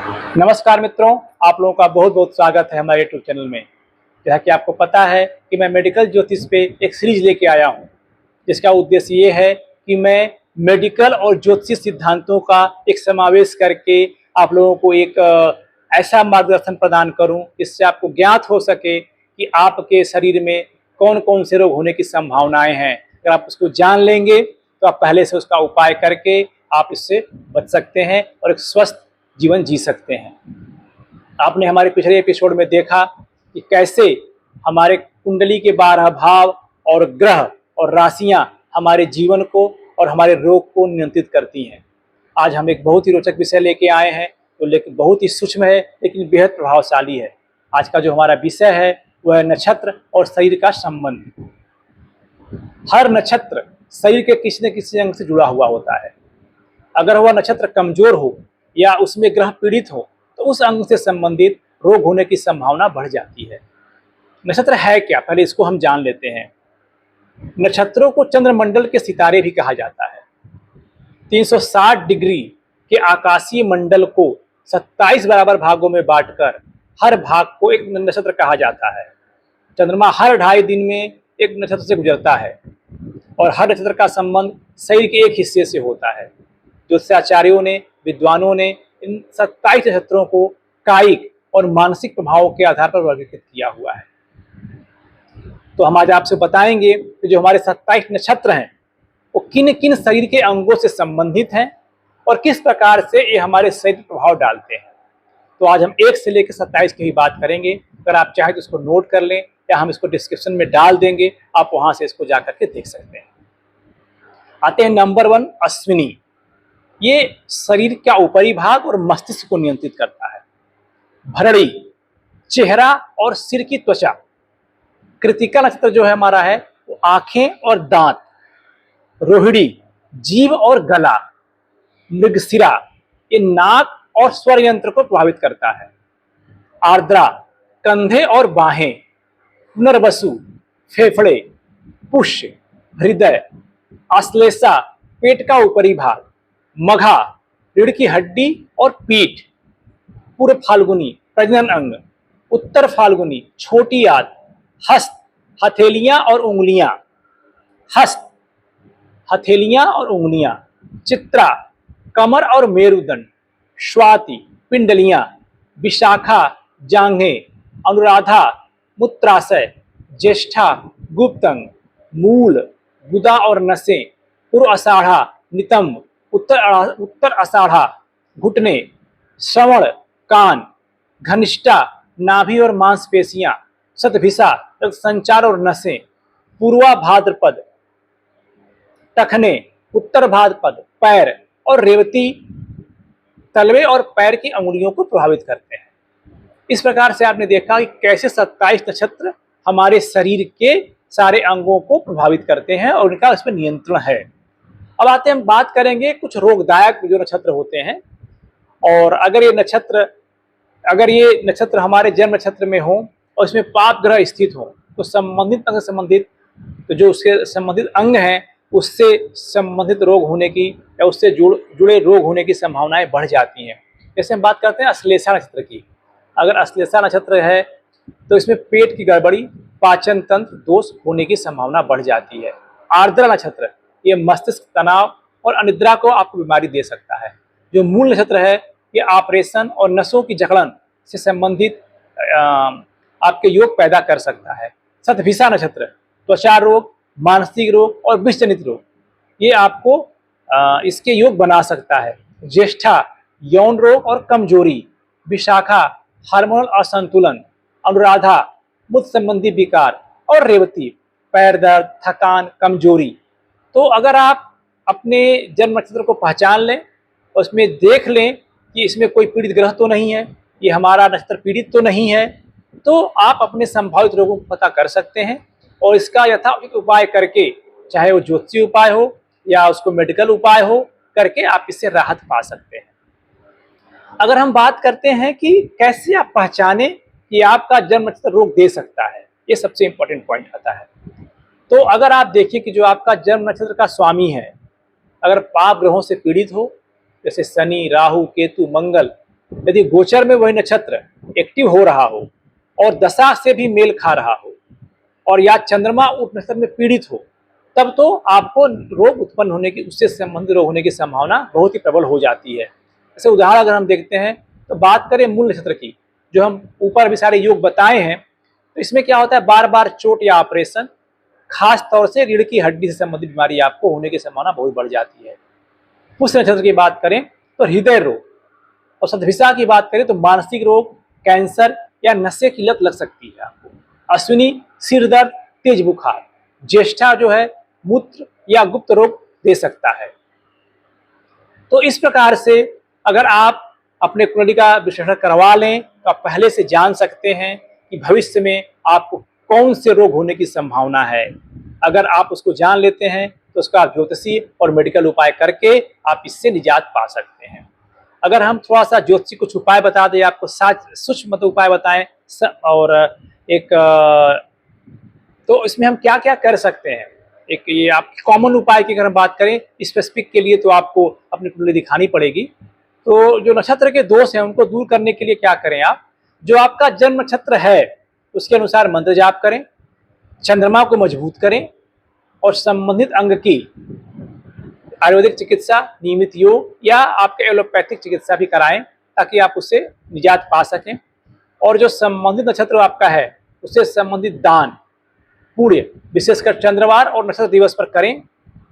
नमस्कार मित्रों, आप लोगों का बहुत बहुत स्वागत है हमारे यूट्यूब चैनल में। जैसा कि आपको पता है कि मैं मेडिकल ज्योतिष पे एक सीरीज लेके आया हूँ, जिसका उद्देश्य ये है कि मैं मेडिकल और ज्योतिष सिद्धांतों का एक समावेश करके आप लोगों को एक ऐसा मार्गदर्शन प्रदान करूं जिससे आपको ज्ञात हो सके कि आपके शरीर में कौन कौन से रोग होने की संभावनाएं हैं। अगर आप उसको जान लेंगे तो आप पहले से उसका उपाय करके आप इससे बच सकते हैं और एक स्वस्थ जीवन जी सकते हैं। आपने हमारे पिछले एपिसोड में देखा कि कैसे हमारे कुंडली के 12 भाव और ग्रह और राशियां हमारे जीवन को और हमारे रोग को नियंत्रित करती हैं। आज हम एक बहुत ही रोचक विषय लेके आए हैं, तो लेकिन बहुत ही सूक्ष्म है लेकिन बेहद प्रभावशाली है। आज का जो हमारा विषय है वह है नक्षत्र और शरीर का संबंध। हर नक्षत्र शरीर के किसी न किसी अंग से जुड़ा हुआ होता है। अगर वह नक्षत्र कमजोर हो या उसमें ग्रह पीड़ित हो तो उस अंग से संबंधित रोग होने की संभावना बढ़ जाती है। नक्षत्र है क्या, पहले इसको हम जान लेते हैं। नक्षत्रों को चंद्रमंडल के सितारे भी कहा जाता है। 360 डिग्री के आकाशीय मंडल को 27 बराबर भागों में बांटकर हर भाग को एक नक्षत्र कहा जाता है। चंद्रमा हर 2.5 दिन में एक नक्षत्र से गुजरता है और हर नक्षत्र का संबंध शरीर के एक हिस्से से होता है। ज्योतिषाचार्यों ने, विद्वानों ने इन 27 नक्षत्रों को कायिक और मानसिक प्रभावों के आधार पर वर्गीकृत किया हुआ है। तो हम आज आपसे बताएंगे कि जो हमारे 27 नक्षत्र हैं वो किन किन शरीर के अंगों से संबंधित हैं और किस प्रकार से ये हमारे शरीर पर प्रभाव डालते हैं। तो आज हम 1 से लेकर 27 की ही बात करेंगे। अगर आप चाहें तो इसको नोट कर लें या हम इसको डिस्क्रिप्शन में डाल देंगे, आप वहां से इसको जाकर के देख सकते हैं। आते हैं नंबर 1, अश्विनी। ये शरीर का ऊपरी भाग और मस्तिष्क को नियंत्रित करता है। भरणी, चेहरा और सिर की त्वचा। कृतिका नक्षत्र जो है हमारा है वो आंखें और दांत। रोहिणी, जीभ और गला। मृगशिरा, ये नाक और स्वर यंत्र को प्रभावित करता है। आर्द्रा, कंधे और बाहें। पुनर्वसु, फेफड़े। पुष्य, हृदय। अश्लेषा, पेट का ऊपरी भाग। मघा, रीढ़ की हड्डी और पीठ। पूर्व फाल्गुनी, प्रजनन अंग। उत्तर फाल्गुनी, छोटी आंत। हस्त, हथेलियां और उंगलियां। हस्त, हथेलियां और उंगलियां। चित्रा, कमर और मेरुदंड। स्वाति, पिंडलियां। विशाखा, जांघें। अनुराधा, मूत्राशय। ज्येष्ठा, गुप्तंग। मूल, गुदा और नसें। पूर्व आषाढ़ा, नितंब। उत्तर आषाढ़ा, घुटने। श्रवण, कान। घनिष्ठा, नाभि और मांसपेशियां। शतभिषा, रक्त संचार और नसें। पूर्वा भाद्रपद, टखने। उत्तर भाद्रपद, पैर। और रेवती, तलवे और पैर की अंगुलियों को प्रभावित करते हैं। इस प्रकार से आपने देखा कि कैसे 27 नक्षत्र हमारे शरीर के सारे अंगों को प्रभावित करते हैं और उनका इसमें नियंत्रण है। अब आते हैं, हम बात करेंगे कुछ रोगदायक जो नक्षत्र होते हैं। और अगर ये नक्षत्र हमारे जन्म नक्षत्र में हो और इसमें पाप ग्रह स्थित हो तो जो उसके संबंधित अंग हैं उससे संबंधित रोग होने की या उससे जुड़े रोग होने की संभावनाएं बढ़ जाती हैं। जैसे हम बात करते हैं अश्लेषा नक्षत्र की। अगर अश्लेषा नक्षत्र है तो इसमें पेट की गड़बड़ी, पाचन तंत्र दोष होने की संभावना बढ़ जाती है। आर्द्रा नक्षत्र, ये मस्तिष्क तनाव और अनिद्रा को आपको बीमारी दे सकता है। जो मूल नक्षत्र है ये ऑपरेशन और नसों की जकड़न से संबंधित आपके योग पैदा कर सकता है। शतभिषा नक्षत्र, त्वचा रोग, मानसिक रोग और विष जनित रोग, ये आपको इसके योग बना सकता है। ज्येष्ठा, यौन रोग और कमजोरी। विशाखा, हार्मोनल असंतुलन। अनुराधा, मूत्र संबंधी विकार। और रेवती, पैर दर्द, थकान, कमजोरी। तो अगर आप अपने जन्म नक्षत्र को पहचान लें और उसमें देख लें कि इसमें कोई पीड़ित ग्रह तो नहीं है, ये हमारा नक्षत्र पीड़ित तो नहीं है, तो आप अपने संभावित रोगों को पता कर सकते हैं और इसका यथाउचित उपाय करके, चाहे वो ज्योतिषीय उपाय हो या उसको मेडिकल उपाय हो, करके आप इससे राहत पा सकते हैं। अगर हम बात करते हैं कि कैसे आप पहचाने कि आपका जन्म नक्षत्र रोग दे सकता है, ये सबसे इंपॉर्टेंट पॉइंट आता है। तो अगर आप देखिए कि जो आपका जन्म नक्षत्र का स्वामी है अगर पाप ग्रहों से पीड़ित हो, जैसे शनि, राहु, केतु, मंगल, यदि गोचर में वही नक्षत्र एक्टिव हो रहा हो और दशा से भी मेल खा रहा हो और या चंद्रमा उस नक्षत्र में पीड़ित हो, तब तो आपको रोग उत्पन्न होने की, उससे संबंधित रोग होने की संभावना बहुत ही प्रबल हो जाती है। जैसे उदाहरण अगर हम देखते हैं तो बात करें मूल नक्षत्र की, जो हम ऊपर भी सारे योग बताए हैं, तो इसमें क्या होता है, बार बार चोट या ऑपरेशन, खास तौर से रीढ़ की हड्डी से संबंधित बीमारी आपको होने की संभावना बहुत बढ़ जाती है। पुष्य नक्षत्र की बात करें तो हृदय रोग, और शतभिषा की बात करें तो मानसिक रोग, कैंसर या नशे की लत लग सकती है आपको। अश्विनी सिर दर्द, तेज बुखार। ज्येष्ठा जो है मूत्र या गुप्त रोग दे सकता है। तो इस प्रकार से अगर आप अपने कुंडली का विश्लेषण करवा लें तो आप पहले से जान सकते हैं कि भविष्य में आपको कौन से रोग होने की संभावना है। अगर आप उसको जान लेते हैं तो उसका आप ज्योतिषीय और मेडिकल उपाय करके आप इससे निजात पा सकते हैं। अगर हम थोड़ा सा ज्योतिषी कुछ उपाय बता दें, आपको सूक्ष्म उपाय बताएं और एक तो इसमें हम क्या क्या कर सकते हैं। एक ये आप कॉमन उपाय की अगर हम बात करें, स्पेसिफिक के लिए तो आपको अपनी कुंडली दिखानी पड़ेगी। तो जो नक्षत्र के दोष हैं उनको दूर करने के लिए क्या करें, आप जो आपका जन्म नक्षत्र है उसके अनुसार मंत्र जाप करें, चंद्रमा को मजबूत करें और संबंधित अंग की आयुर्वेदिक चिकित्सा, नियमित योग या आपके एलोपैथिक चिकित्सा भी कराएं ताकि आप उससे निजात पा सकें। और जो संबंधित नक्षत्र आपका है उससे संबंधित दान पुण्य विशेषकर चंद्रवार और नक्षत्र दिवस पर करें।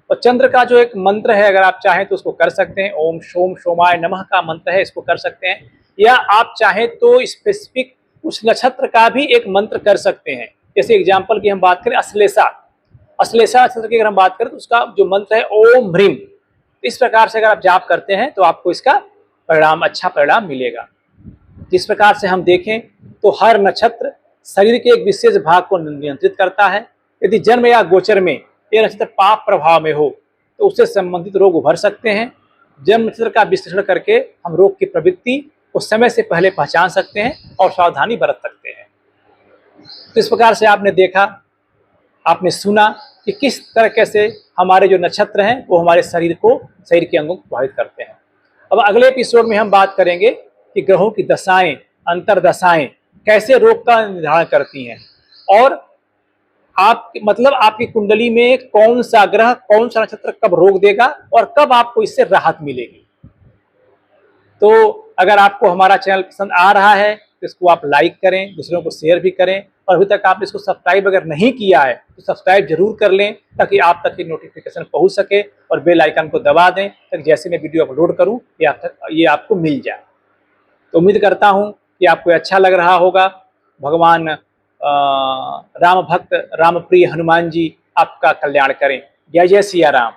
और चंद्र का जो एक मंत्र है, अगर आप चाहें तो उसको कर सकते हैं, ओम सोम सोमाय नमः का मंत्र है, इसको कर सकते हैं। या आप चाहें तो स्पेसिफिक उस नक्षत्र का भी एक मंत्र कर सकते हैं। जैसे एग्जाम्पल की हम बात करें अश्लेषा नक्षत्र की अगर हम बात करें तो उसका जो मंत्र है ओम ह्रीम। इस प्रकार से अगर आप जाप करते हैं तो आपको इसका अच्छा परिणाम मिलेगा। इस प्रकार से हम देखें तो हर नक्षत्र शरीर के एक विशेष भाग को नियंत्रित करता है। यदि जन्म या गोचर में यह नक्षत्र पाप प्रभाव में हो तो उससे संबंधित रोग उभर सकते हैं। जन्म नक्षत्र का विश्लेषण करके हम रोग की प्रवृत्ति को समय से पहले पहचान सकते हैं और सावधानी बरत सकते हैं। तो इस प्रकार से आपने देखा, आपने सुना कि किस तरीके से हमारे जो नक्षत्र हैं वो हमारे शरीर के अंगों को प्रभावित करते हैं। अब अगले एपिसोड में हम बात करेंगे कि ग्रहों की दशाएं, अंतरदशाएं कैसे रोग का निर्धारण करती हैं और आपकी कुंडली में कौन सा ग्रह, कौन सा नक्षत्र कब रोग देगा और कब आपको इससे राहत मिलेगी। तो अगर आपको हमारा चैनल पसंद आ रहा है तो इसको आप लाइक करें, दूसरों को शेयर भी करें, और अभी तक आपने इसको सब्सक्राइब अगर नहीं किया है तो सब्सक्राइब जरूर कर लें ताकि आप तक की नोटिफिकेशन पहुंच सके, और बेल आइकन को दबा दें ताकि जैसे मैं वीडियो अपलोड करूं ये आपको मिल जाए। तो उम्मीद करता हूं कि आपको अच्छा लग रहा होगा। भगवान राम भक्त राम प्रिय हनुमान जी आपका कल्याण करें। जय जय सिया राम।